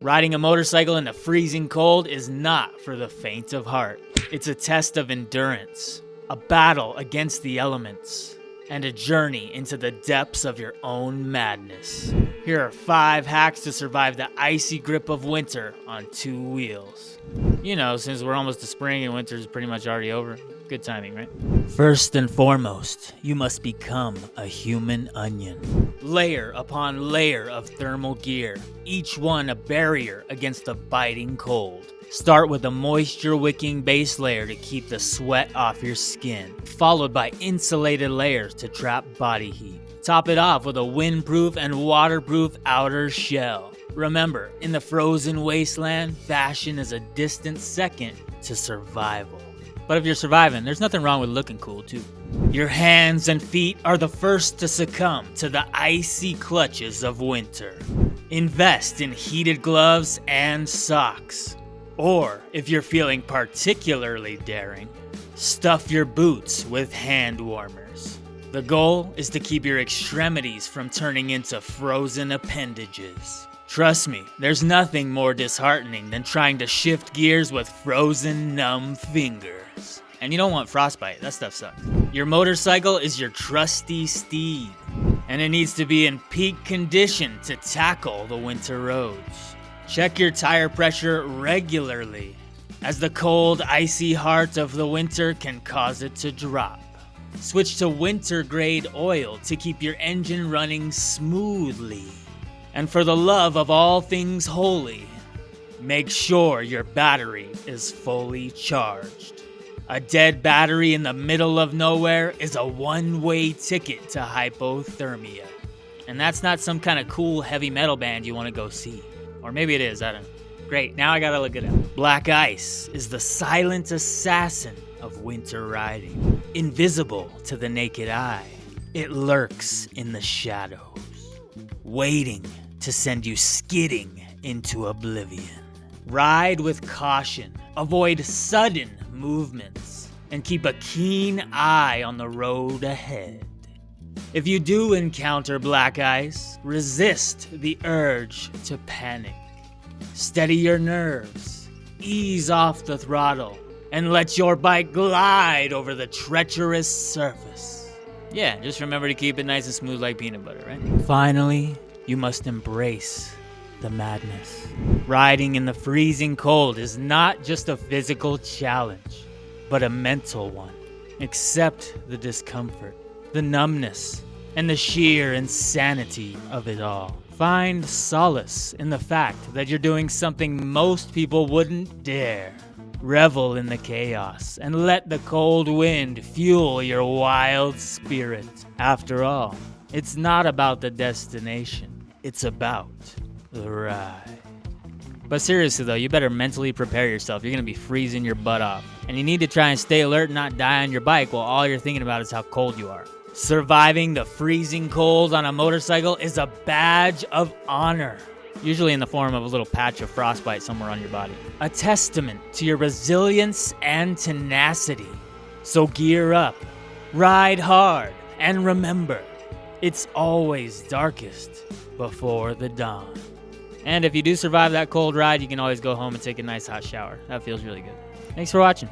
Riding a motorcycle in the freezing cold is not for the faint of heart. It's a test of endurance, a battle against the elements, and a journey into the depths of your own madness. Here are 5 hacks to survive the icy grip of winter on 2 wheels. You know, since we're almost to spring and winter's pretty much already over. Good timing, right? First and foremost, you must become a human onion. Layer upon layer of thermal gear, each one a barrier against the biting cold. Start with a moisture-wicking base layer to keep the sweat off your skin, followed by insulated layers to trap body heat. Top it off with a windproof and waterproof outer shell. Remember, in the frozen wasteland, fashion is a distant second to survival. But if you're surviving, there's nothing wrong with looking cool too. Your hands and feet are the first to succumb to the icy clutches of winter. Invest in heated gloves and socks. Or, if you're feeling particularly daring, stuff your boots with hand warmers. The goal is to keep your extremities from turning into frozen appendages. Trust me, there's nothing more disheartening than trying to shift gears with frozen, numb fingers. And you don't want frostbite, that stuff sucks. Your motorcycle is your trusty steed, and it needs to be in peak condition to tackle the winter roads. Check your tire pressure regularly, as the cold, icy heart of the winter can cause it to drop. Switch to winter-grade oil to keep your engine running smoothly. And for the love of all things holy, make sure your battery is fully charged. A dead battery in the middle of nowhere is a one-way ticket to hypothermia. And that's not some kind of cool heavy metal band you want to go see. Or maybe it is, I don't know. Great, now I gotta look it up. Black ice is the silent assassin of winter riding. Invisible to the naked eye, it lurks in the shadows, waiting to send you skidding into oblivion. Ride with caution, avoid sudden movements, and keep a keen eye on the road ahead. If you do encounter black ice, resist the urge to panic. Steady your nerves, ease off the throttle, and let your bike glide over the treacherous surface. Yeah, just remember to keep it nice and smooth like peanut butter, right? Finally, you must embrace the madness. Riding in the freezing cold is not just a physical challenge, but a mental one. Accept the discomfort, the numbness, and the sheer insanity of it all. Find solace in the fact that you're doing something most people wouldn't dare. Revel in the chaos and let the cold wind fuel your wild spirit. After all, it's not about the destination, it's about the ride. But seriously though, you better mentally prepare yourself. You're gonna be freezing your butt off. And you need to try and stay alert and not die on your bike while all you're thinking about is how cold you are. Surviving the freezing cold on a motorcycle is a badge of honor, usually in the form of a little patch of frostbite somewhere on your body. A testament to your resilience and tenacity. So gear up, ride hard, and remember, it's always darkest before the dawn. And if you do survive that cold ride, you can always go home and take a nice hot shower. That feels really good. Thanks for watching.